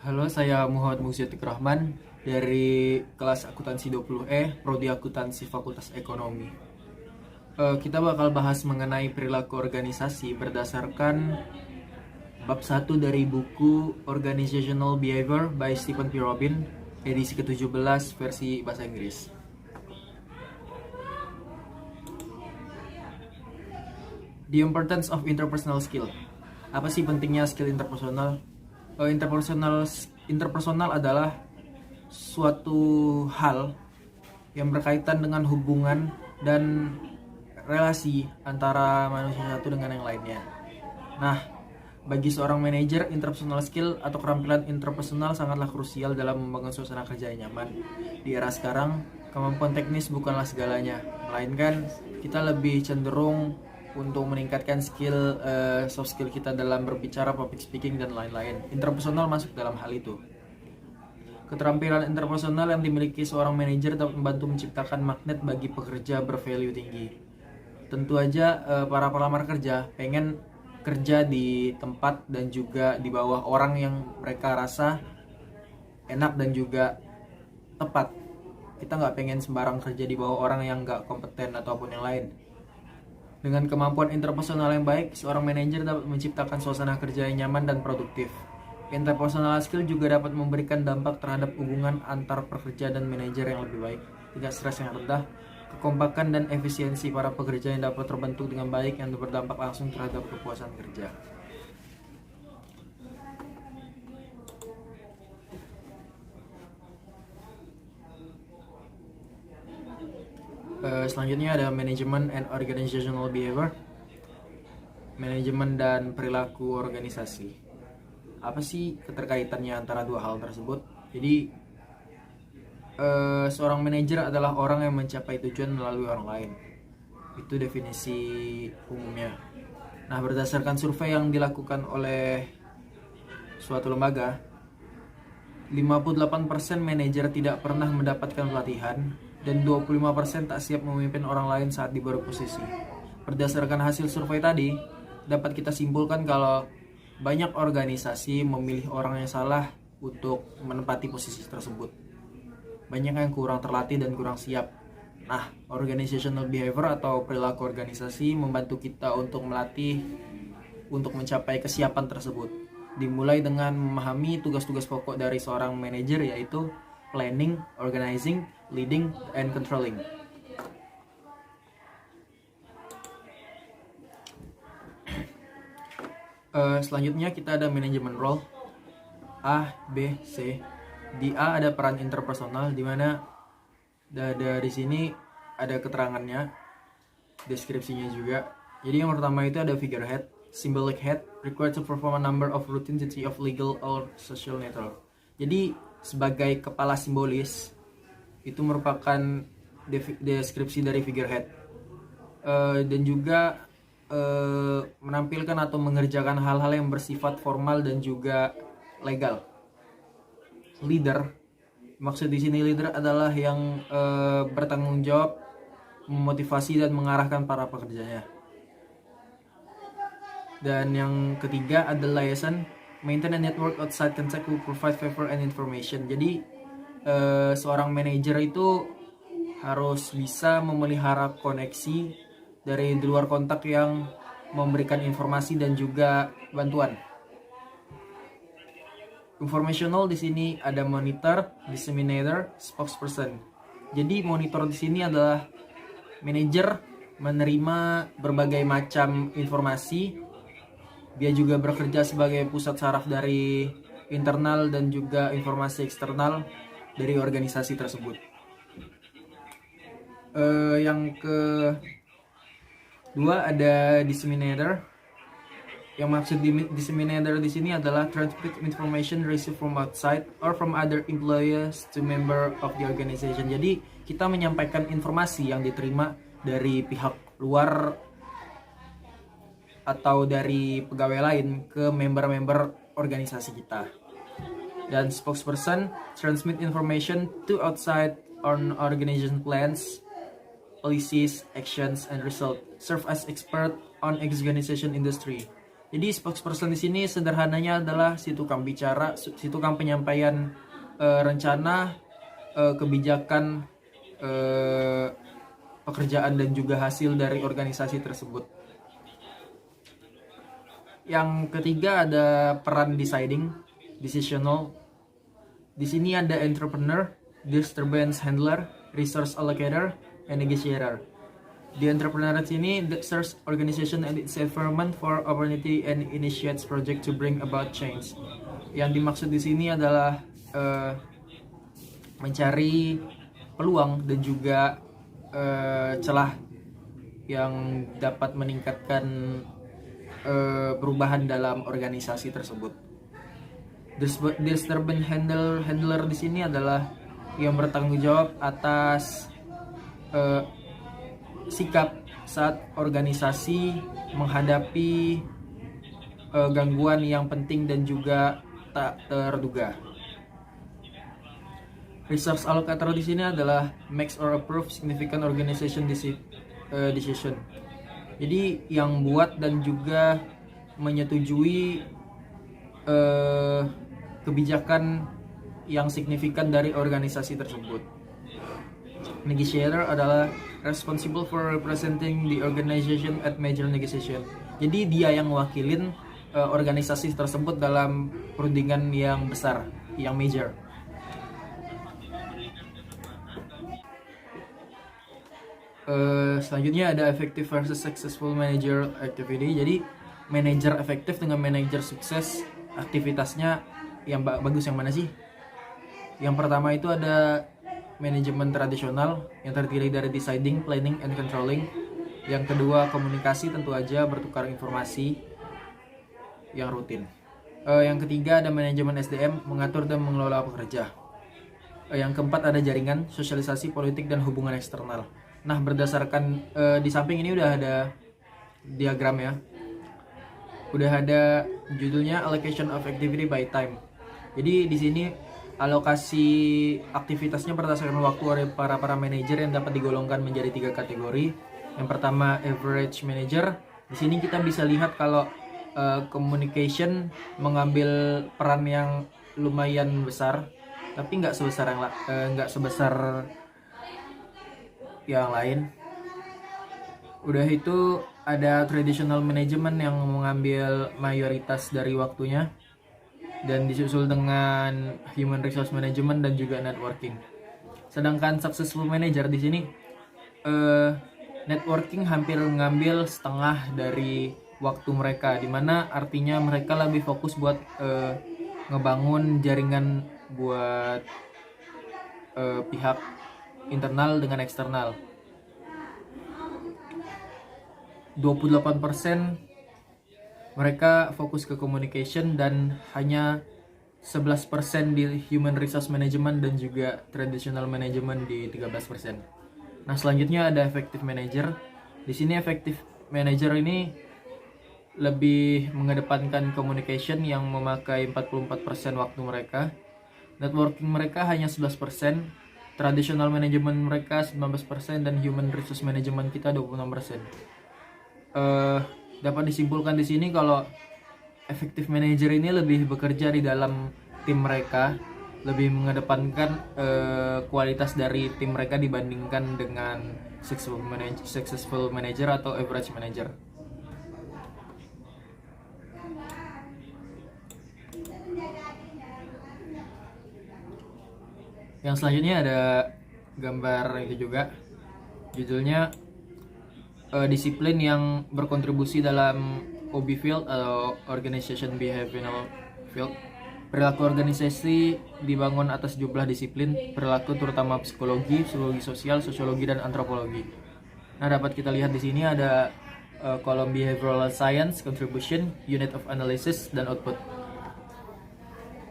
Halo, saya Muhammad Muhyiddin Rahman dari kelas akuntansi 20E, Prodi Akuntansi Fakultas Ekonomi. Kita bakal bahas mengenai perilaku organisasi berdasarkan bab 1 dari buku Organizational Behavior by Stephen P. Robin, edisi ke-17 versi bahasa Inggris. The importance of interpersonal skill. Apa sih pentingnya skill interpersonal? Interpersonal adalah suatu hal yang berkaitan dengan hubungan dan relasi antara manusia satu dengan yang lainnya. Nah, bagi seorang manajer, interpersonal skill atau keterampilan interpersonal sangatlah krusial dalam membangun suasana kerja yang nyaman. Di era sekarang, kemampuan teknis bukanlah segalanya, melainkan kita lebih cenderung untuk meningkatkan soft skill kita dalam berbicara, public speaking, dan lain-lain. Interpersonal masuk dalam hal itu. Keterampilan interpersonal yang dimiliki seorang manajer dapat membantu menciptakan magnet bagi pekerja bervalue tinggi. Tentu aja para pelamar kerja pengen kerja di tempat dan juga di bawah orang yang mereka rasa enak dan juga tepat. Kita nggak pengen sembarang kerja di bawah orang yang nggak kompeten ataupun yang lain. Dengan kemampuan interpersonal yang baik, seorang manajer dapat menciptakan suasana kerja yang nyaman dan produktif. Interpersonal skill juga dapat memberikan dampak terhadap hubungan antar pekerja dan manajer yang lebih baik, tingkat stres yang rendah, kekompakan dan efisiensi para pekerja yang dapat terbentuk dengan baik yang berdampak langsung terhadap kepuasan kerja. Selanjutnya ada manajemen and organizational behavior, manajemen dan perilaku organisasi. Apa sih keterkaitannya antara dua hal tersebut? Jadi seorang manajer adalah orang yang mencapai tujuan melalui orang lain. Itu definisi umumnya. Nah, berdasarkan survei yang dilakukan oleh suatu lembaga, 58% manajer tidak pernah mendapatkan pelatihan dan 25% tak siap memimpin orang lain saat di posisi. Berdasarkan hasil survei tadi, dapat kita simpulkan kalau banyak organisasi memilih orang yang salah untuk menempati posisi tersebut. Banyak yang kurang terlatih dan kurang siap. Nah, organizational behavior atau perilaku organisasi membantu kita untuk melatih untuk mencapai kesiapan tersebut. Dimulai dengan memahami tugas-tugas pokok dari seorang manajer, yaitu planning, organizing, leading, and controlling. Selanjutnya kita ada manajemen role A, B, C. Di A ada peran interpersonal, di mana di sini ada keterangannya, deskripsinya juga. Jadi yang pertama itu ada figurehead, symbolic head, required to perform a number of routine duty of legal or social nature. Jadi sebagai kepala simbolis itu merupakan deskripsi dari figurehead, dan juga menampilkan atau mengerjakan hal-hal yang bersifat formal dan juga legal. Leader, maksud di sini leader adalah yang bertanggung jawab, memotivasi dan mengarahkan para pekerjanya. Dan yang ketiga ada liaison, maintain a network outside contact who provide favor and information. Jadi seorang manajer itu harus bisa memelihara koneksi dari luar kontak yang memberikan informasi dan juga bantuan. Informational di sini ada monitor, disseminator, spokesperson. Jadi monitor di sini adalah manajer menerima berbagai macam informasi. Dia juga bekerja sebagai pusat saraf dari internal dan juga informasi eksternal dari organisasi tersebut. Yang kedua ada disseminator. Yang maksud disseminator di sini adalah transmit information received from outside or from other employees to member of the organization. Jadi kita menyampaikan informasi yang diterima dari pihak luar atau dari pegawai lain ke member-member organisasi kita. Dan spokesperson transmit information to outside on organization plans, policies, actions, and result. Serve as expert on organization industry. Jadi spokesperson di sini sederhananya adalah si tukang bicara, si tukang penyampaian rencana, kebijakan, pekerjaan dan juga hasil dari organisasi tersebut. Yang ketiga ada peran decisional. Di sini ada entrepreneur, disturbance handler, resource allocator, and negotiator. The entrepreneur di sini serves organization and its environment for opportunity and initiates project to bring about change. Yang dimaksud di sini adalah mencari peluang dan juga celah yang dapat meningkatkan perubahan dalam organisasi tersebut. Disturbance handler di sini adalah yang bertanggung jawab atas sikap saat organisasi menghadapi gangguan yang penting dan juga tak terduga. Resource allocator di sini adalah makes or approve significant organization decision. Jadi yang buat dan juga menyetujui kebijakan yang signifikan dari organisasi tersebut. Negotiator adalah responsible for representing the organization at major negotiation. Jadi dia yang mewakilin organisasi tersebut dalam perundingan yang besar, yang major. Selanjutnya ada effective versus successful manager activity. Jadi manajer efektif dengan manajer sukses, aktivitasnya yang bagus yang mana sih? Yang pertama itu ada manajemen tradisional yang terdiri dari deciding, planning, and controlling. Yang kedua komunikasi, tentu aja bertukar informasi yang rutin. Yang ketiga ada manajemen SDM, mengatur dan mengelola pekerja. Yang keempat ada jaringan, sosialisasi, politik, dan hubungan eksternal. Nah, berdasarkan di samping ini udah ada diagram ya. Udah ada judulnya allocation of activity by time. Jadi di sini alokasi aktivitasnya berdasarkan waktu oleh para manajer yang dapat digolongkan menjadi 3 kategori. Yang pertama average manager. Di sini kita bisa lihat kalau communication mengambil peran yang lumayan besar, tapi nggak sebesar yang lain. Udah itu ada traditional management yang mengambil mayoritas dari waktunya, dan disusul dengan human resource management dan juga networking. Sedangkan successful manager di sini networking hampir mengambil setengah dari waktu mereka, dimana artinya mereka lebih fokus buat ngebangun jaringan buat pihak internal dengan eksternal. 28% mereka fokus ke communication dan hanya 11% di human resource management dan juga traditional management di 13%. Nah, selanjutnya ada effective manager. Di sini effective manager ini lebih mengedepankan communication yang memakai 44% waktu mereka. Networking mereka hanya 11%, traditional management mereka 19% dan human resource management kita 26%. Dapat disimpulkan di sini kalau effective manager ini lebih bekerja di dalam tim mereka, lebih mengedepankan kualitas dari tim mereka dibandingkan dengan successful manager atau average manager. Yang selanjutnya ada gambar itu juga, judulnya disiplin yang berkontribusi dalam OB field atau Organization Behavioral Field. Perilaku organisasi dibangun atas jumlah disiplin perilaku, terutama psikologi, psikologi sosial, sosiologi, dan antropologi. Nah, dapat kita lihat di sini ada kolom behavioral science, contribution, unit of analysis, dan output.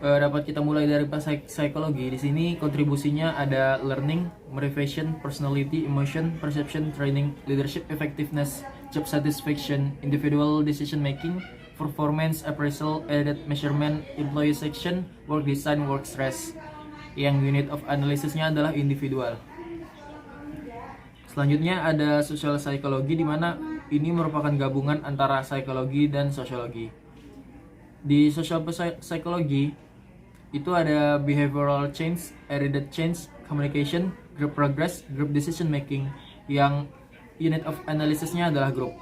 Dapat kita mulai dari psikologi. Di sini kontribusinya ada learning, motivation, personality, emotion, perception, training, leadership effectiveness, job satisfaction, individual decision making, performance appraisal, edit measurement, employee section, work design, work stress. Yang unit of analysisnya adalah individual. Selanjutnya ada social psychology, di mana ini merupakan gabungan antara psikologi dan sosiologi. Di social psychology itu ada behavioral change, attitude change, communication, group progress, group decision making, yang unit of analysisnya adalah grup.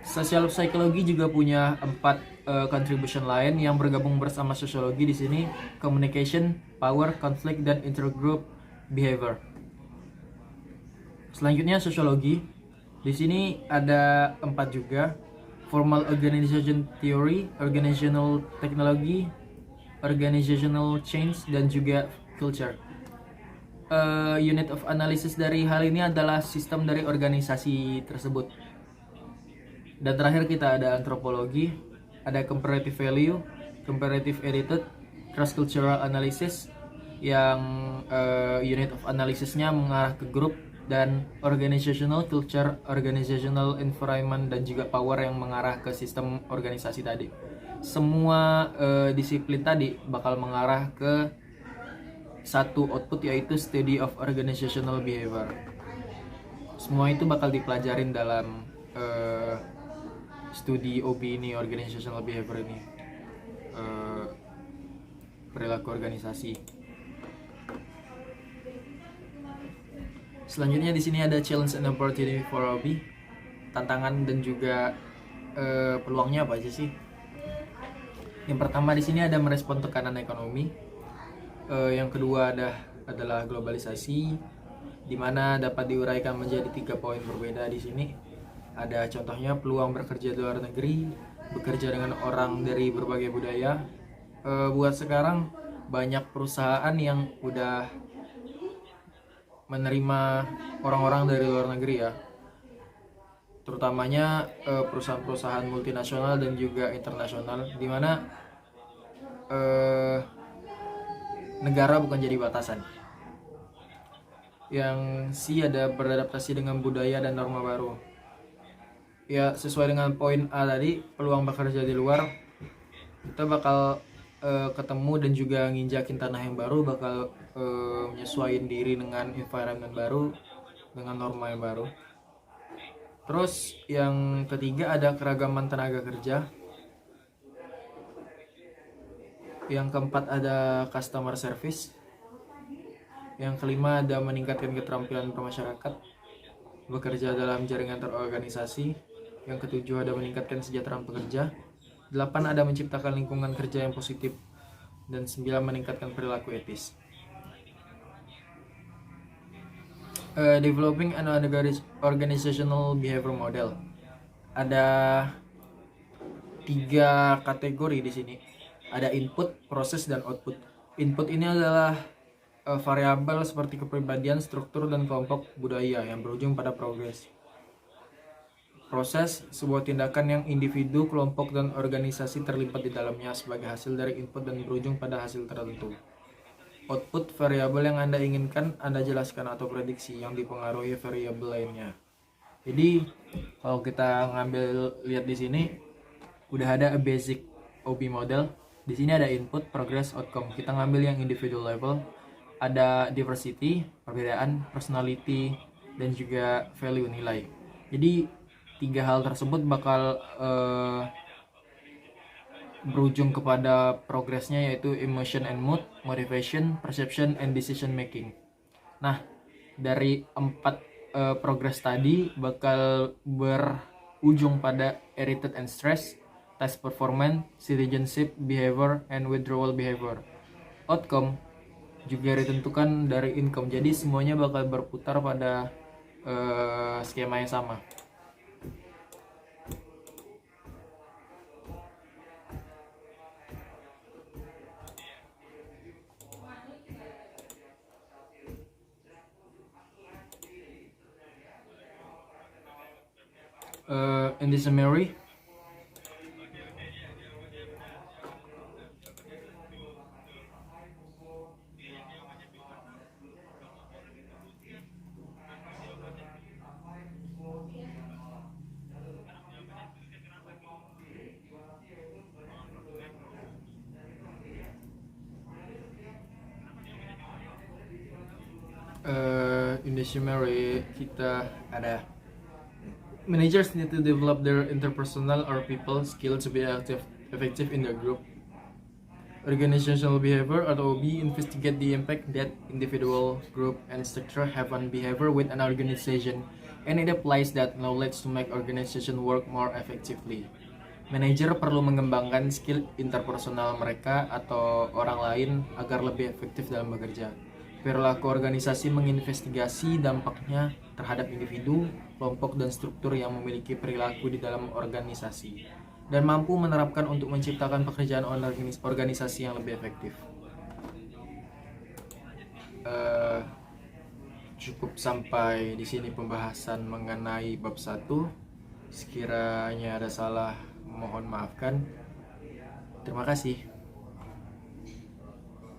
Social psychology juga punya 4 contribution lain yang bergabung bersama sosiologi di sini: communication, power, conflict, dan intergroup behavior. Selanjutnya sosiologi. Di sini ada 4 juga: formal organization theory, organizational technology, organizational change, dan juga culture. Unit of analysis dari hal ini adalah sistem dari organisasi tersebut. Dan terakhir kita ada antropologi, ada comparative value, comparative attitude, cross cultural analysis, yang unit of analysisnya mengarah ke grup, dan organizational culture, organizational environment, dan juga power yang mengarah ke sistem organisasi tadi. Semua disiplin tadi bakal mengarah ke satu output, yaitu study of organizational behavior. Semua itu bakal dipelajarin dalam studi OB ini, organizational behavior ini, perilaku organisasi. Selanjutnya di sini ada challenge and opportunity for OB, tantangan dan juga peluangnya apa aja sih? Yang pertama di sini ada merespon tekanan ekonomi. Yang kedua adalah globalisasi, di mana dapat diuraikan menjadi 3 poin berbeda di sini. Ada contohnya peluang bekerja di luar negeri, bekerja dengan orang dari berbagai budaya. Buat sekarang banyak perusahaan yang udah menerima orang-orang dari luar negeri ya, terutamanya perusahaan-perusahaan multinasional dan juga internasional, di mana negara bukan jadi batasan. Yang C ada beradaptasi dengan budaya dan norma baru. Ya, sesuai dengan poin A tadi, peluang bekerja di luar, kita bakal ketemu dan juga nginjakin tanah yang baru, bakal menyesuaikan diri dengan environment baru, dengan norma yang baru. Terus yang ketiga ada keragaman tenaga kerja. Yang keempat ada customer service. Yang kelima ada meningkatkan keterampilan bermasyarakat, bekerja dalam jaringan terorganisasi. Yang ketujuh ada meningkatkan kesejahteraan pekerja. 8 ada menciptakan lingkungan kerja yang positif. Dan 9 meningkatkan perilaku etis. Developing an organizational behavior model. Ada 3 kategori di sini. Ada input, proses, dan output. Input ini adalah variabel seperti kepribadian, struktur, dan kelompok budaya yang berujung pada progres. Proses, sebuah tindakan yang individu, kelompok, dan organisasi terlibat di dalamnya sebagai hasil dari input dan berujung pada hasil tertentu. Output, variabel yang Anda inginkan Anda jelaskan atau prediksi yang dipengaruhi variabel lainnya. Jadi kalau kita ngambil lihat di sini udah ada a basic OB model. Di sini ada input, progress, outcome. Kita ngambil yang individual level. Ada diversity, perbedaan, personality, dan juga value, nilai. Jadi 3 hal tersebut bakal berujung kepada progresnya, yaitu emotion and mood, motivation, perception, and decision making. Nah, dari 4 progress tadi bakal berujung pada attitude and stress, task performance, citizenship behavior, and withdrawal behavior. Outcome juga ditentukan dari income. Jadi semuanya bakal berputar pada skema yang sama. In this summary, kita ada Managers need to develop their interpersonal or people skills to be effective in their group. Organizational behavior atau OB investigate the impact that individual, group, and structure have on behavior with an organization, and it applies that knowledge to make organization work more effectively. Manajer perlu mengembangkan skill interpersonal mereka atau orang lain agar lebih efektif dalam bekerja. Perilaku organisasi menginvestigasi dampaknya terhadap individu, kelompok, dan struktur yang memiliki perilaku di dalam organisasi, dan mampu menerapkan untuk menciptakan pekerjaan organisasi yang lebih efektif. Cukup sampai di sini pembahasan mengenai bab 1. Sekiranya ada salah, mohon maafkan. Terima kasih.